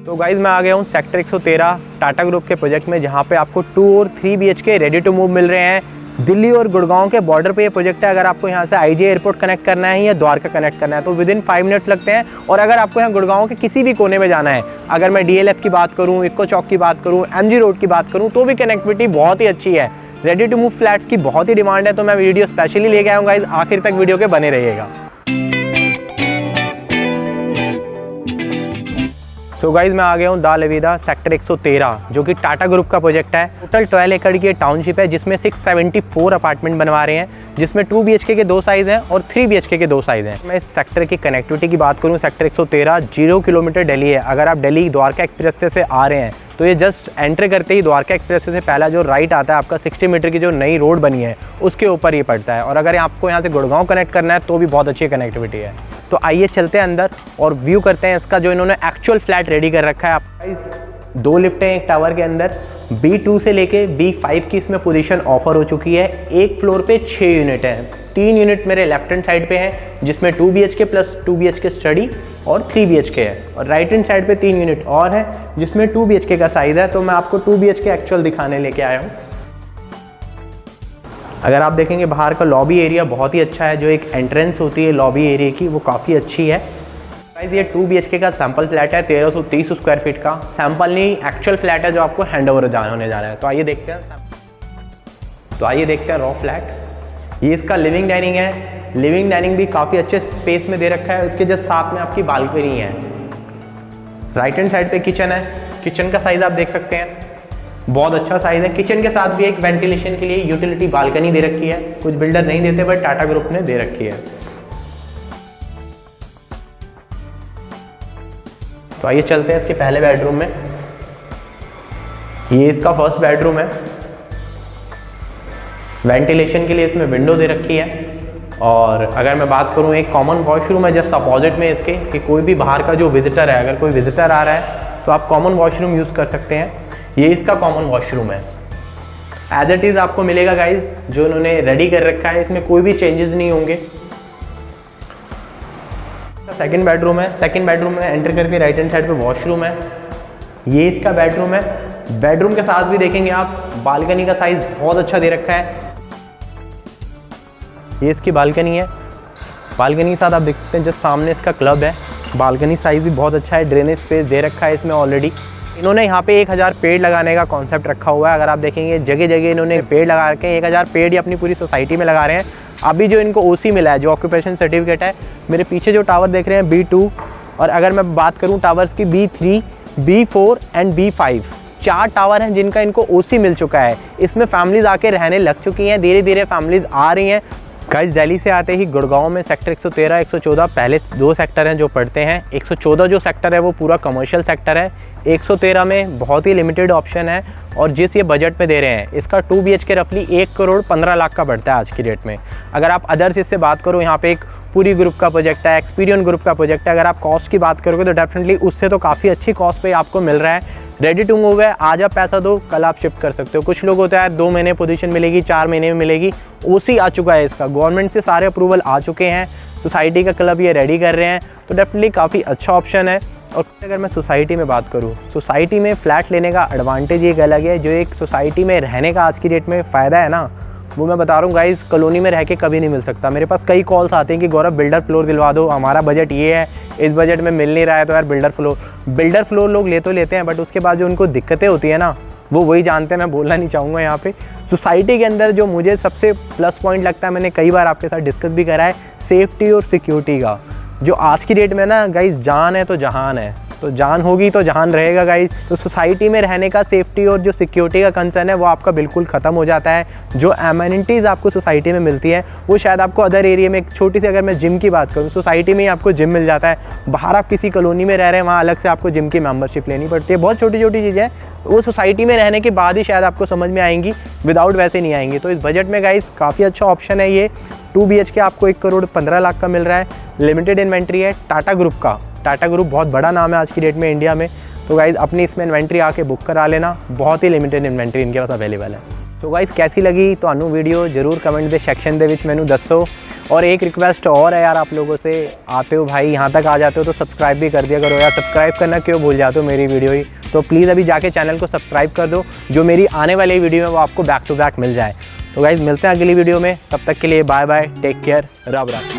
तो गाइज़ मैं आ गया हूँ सेक्टर 113 टाटा ग्रुप के प्रोजेक्ट में, जहाँ पे आपको 2 और 3 BHK रेडी टू मूव मिल रहे हैं। दिल्ली और गुड़गांव के बॉर्डर पे ये प्रोजेक्ट है। अगर आपको यहाँ से IG एयरपोर्ट कनेक्ट करना है या द्वारका कनेक्ट करना है तो विदिन 5 मिनट्स लगते हैं। और अगर आपको यहाँ गुड़गांव के किसी भी कोने में जाना है, अगर मैं DLF की बात करूँ, इक्को चौक की बात करूँ, MG रोड की बात करूँ, तो भी कनेक्टिविटी बहुत ही अच्छी है। रेडी टू मूव फ्लैट्स की बहुत ही डिमांड है, तो मैं वीडियो स्पेशली लेके आया हूँ गाइज़, आखिर तक वीडियो के बने रहिएगा। सो गाइज़ मैं आ गया हूँ दा अलविदा सेक्टर 113, जो कि टाटा ग्रुप का प्रोजेक्ट है। टोटल 12 एकड़ की टाउनशिप है, जिसमें 674 अपार्टमेंट बनवा रहे हैं, जिसमें 2 BHK के 2 साइज़ हैं और 3 BHK के 2 साइज़ हैं। मैं इस सेक्टर की कनेक्टिविटी की बात करूँ, सेक्टर 113 0 किलोमीटर दिल्ली है। अगर आप दिल्ली द्वारका एक्सप्रेस से आ रहे हैं तो ये जस्ट एंटर करते ही द्वारका एक्सप्रेस से पहला जो राइट आता है आपका 60 मीटर की जो नई रोड बनी है उसके ऊपर ये पड़ता है। और अगर आपको यहाँ से गुड़गांव कनेक्ट करना है तो भी बहुत अच्छी कनेक्टिविटी है। तो आइए चलते हैं अंदर और व्यू करते हैं इसका, जो इन्होंने एक्चुअल फ्लैट रेडी कर रखा है। आप 2 लिफ्टें हैं एक टावर के अंदर, B2 से लेके B5 की इसमें पोजीशन ऑफर हो चुकी है। एक फ्लोर पे 6 यूनिट हैं। 3 यूनिट मेरे लेफ्ट हैंड साइड पे हैं, जिसमें 2 BHK प्लस 2 BHK स्टडी और 3 BHK है। और राइट हैंड साइड पे 3 यूनिट और है, जिसमें 2 BHK का साइज़ है। तो मैं आपको 2 BHK एक्चुअल दिखाने लेके आया हूँ। अगर आप देखेंगे बाहर का लॉबी एरिया बहुत ही अच्छा है। जो एक एंट्रेंस होती है लॉबी एरिया की, वो काफ़ी अच्छी है। गाइस ये 2 BHK का सैंपल फ्लैट है, 1330 स्क्वायर फीट का। सैंपल नहीं, एक्चुअल फ्लैट है जो आपको हैंड ओवर होने जा रहा है। तो आइए देखते हैं रॉ फ्लैट। ये इसका लिविंग डाइनिंग है। लिविंग डाइनिंग भी काफ़ी अच्छे स्पेस में दे रखा है। उसके जस्ट साथ में आपकी बालकनी है। राइट हैंड साइड पे किचन है। किचन का साइज़ आप देख सकते हैं, बहुत अच्छा साइज़ है। किचन के साथ भी एक वेंटिलेशन के लिए यूटिलिटी बालकनी दे रखी है। कुछ बिल्डर नहीं देते, बट टाटा ग्रुप ने दे रखी है। तो आइए चलते हैं इसके पहले बेडरूम में। ये इसका फर्स्ट बेडरूम है। वेंटिलेशन के लिए इसमें विंडो दे रखी है। और अगर मैं बात करूँ, एक कॉमन वॉशरूम है जस्ट अपोजिट में इसके, कि कोई भी बाहर का जो विजिटर है, अगर कोई विजिटर आ रहा है तो आप कॉमन वॉशरूम यूज़ कर सकते हैं। ये इसका कॉमन वॉशरूम है। एज इट इज़ आपको मिलेगा गाइज, जो इन्होंने रेडी कर रखा है, इसमें कोई भी चेंजेस नहीं होंगे। सेकंड बेडरूम है। सेकंड बेडरूम में एंटर करके राइट हैंड साइड पे वॉशरूम है। ये इसका बेडरूम है। बेडरूम के साथ भी देखेंगे आप, बालकनी का साइज बहुत अच्छा दे रखा है। ये इसकी बालकनी है। बालकनी के साथ आप देखते हैं जस्ट सामने इसका क्लब है। बालकनी साइज भी बहुत अच्छा है। ड्रेनेज स्पेस दे रखा है इसमें ऑलरेडी। इन्होंने यहाँ पे 1000 पेड़ लगाने का कॉन्सेप्ट रखा हुआ है। अगर आप देखेंगे जगह जगह इन्होंने पेड़ लगा रखे हैं। 1000 पेड़ ही अपनी पूरी सोसाइटी में लगा रहे हैं। अभी जो इनको OC मिला है, जो ऑक्यूपेशन सर्टिफिकेट है, मेरे पीछे जो टावर देख रहे हैं B2, और अगर मैं बात करूँ टावर्स की B3, B4 and B5, 4 tower हैं जिनका इनको OC मिल चुका है। इसमें फैमिलीज आके रहने लग चुकी हैं। धीरे धीरे फैमिलीज आ रही हैं। गाइस दिल्ली से आते ही गुड़गांव में सेक्टर 113, 114 पहले 2 सेक्टर हैं जो पड़ते हैं। 114 जो सेक्टर है वो पूरा कमर्शियल सेक्टर है। 113 में बहुत ही लिमिटेड ऑप्शन है। और जिस ये बजट में दे रहे हैं, इसका 2 BHK रफली 1 करोड़ 15 लाख का पड़ता है आज की डेट में। अगर आप अदर्स इससे बात करो, यहाँ पे एक पूरी ग्रुप का प्रोजेक्ट है, एक्सपीरियन ग्रुप का प्रोजेक्ट है। अगर आप कॉस्ट की बात करोगे तो डेफिनेटली उससे तो काफ़ी अच्छी कॉस्ट पे आपको मिल रहा है। रेडी टू मूव है। आज आप पैसा दो, कल आप शिफ्ट कर सकते हो। कुछ लोग होता है 2 महीने पोजीशन मिलेगी, 4 महीने में मिलेगी। OC आ चुका है इसका, गवर्नमेंट से सारे अप्रूवल आ चुके हैं। सोसाइटी का क्लब ये रेडी कर रहे हैं, तो डेफिनेटली काफ़ी अच्छा ऑप्शन है। और अगर मैं सोसाइटी में बात करूँ, सोसाइटी में फ्लैट लेने का एडवांटेज एक अलग है। जो एक सोसाइटी में रहने का आज की डेट में फ़ायदा है ना, वो मैं बता रहा हूँ गाइस, कॉलोनी में रह के कभी नहीं मिल सकता। मेरे पास कई कॉल्स आते हैं कि गौरव बिल्डर फ्लोर दिलवा दो, हमारा बजट ये है, इस बजट में मिल नहीं रहा है, तो यार बिल्डर फ्लोर लोग ले तो लेते हैं, बट उसके बाद जो उनको दिक्कतें होती है ना, वो वही जानते हैं। मैं बोलना नहीं चाहूँगा यहाँ पे। सोसाइटी के अंदर जो मुझे सबसे प्लस पॉइंट लगता है, मैंने कई बार आपके साथ डिस्कस भी करा है, सेफ्टी और सिक्योरिटी का। जो आज की डेट में ना गाइस, जान है तो जहान है, तो जान होगी तो जहान रहेगा गाइस। तो सोसाइटी में रहने का सेफ्टी और जो सिक्योरिटी का कंसर्न है वो आपका बिल्कुल ख़त्म हो जाता है। जो एमिनिटीज़ आपको सोसाइटी में मिलती है वो शायद आपको अदर एरिया में, एक छोटी सी अगर मैं जिम की बात करूँ, सोसाइटी में ही आपको जिम मिल जाता है। बाहर आप किसी कॉलोनी में रह रहे हैं, वहाँ अलग से आपको जिम की मेंबरशिप लेनी पड़ती है। बहुत छोटी छोटी चीज़ें वो सोसाइटी में रहने के बाद ही शायद आपको समझ में आएंगी, विदाउट वैसे नहीं आएंगी। तो इस बजट में गाइस काफ़ी अच्छा ऑप्शन है ये। 2 BHK आपको 1 करोड़ 15 लाख का मिल रहा है। लिमिटेड इन्वेंट्री है टाटा ग्रुप का। टाटा ग्रुप बहुत बड़ा नाम है आज की डेट में इंडिया में। तो गाइज़ अपनी इसमें इन्वेंट्री आके बुक करा लेना। बहुत ही लिमिटेड इन्वेंट्री इनके पास अवेलेबल है। तो गाइज़ कैसी लगी ਤੁਹਾਨੂੰ वीडियो जरूर कमेंट के सैक्शन के मैनू दसो। और एक रिक्वेस्ट और है यार आप लोगों से, आते हो भाई यहाँ तक आ जाते हो तो सब्सक्राइब भी कर दिया करो यार। सब्सक्राइब करना क्यों भूल जाते हो मेरी वीडियो ही, तो प्लीज़ अभी जाके चैनल को सब्सक्राइब कर दो, जो मेरी आने वाली वीडियो है वो आपको बैक टू बैक मिल जाए। तो गाइज़ मिलते हैं अगली वीडियो में, तब तक के लिए बाय बाय, टेक केयर, रब रब।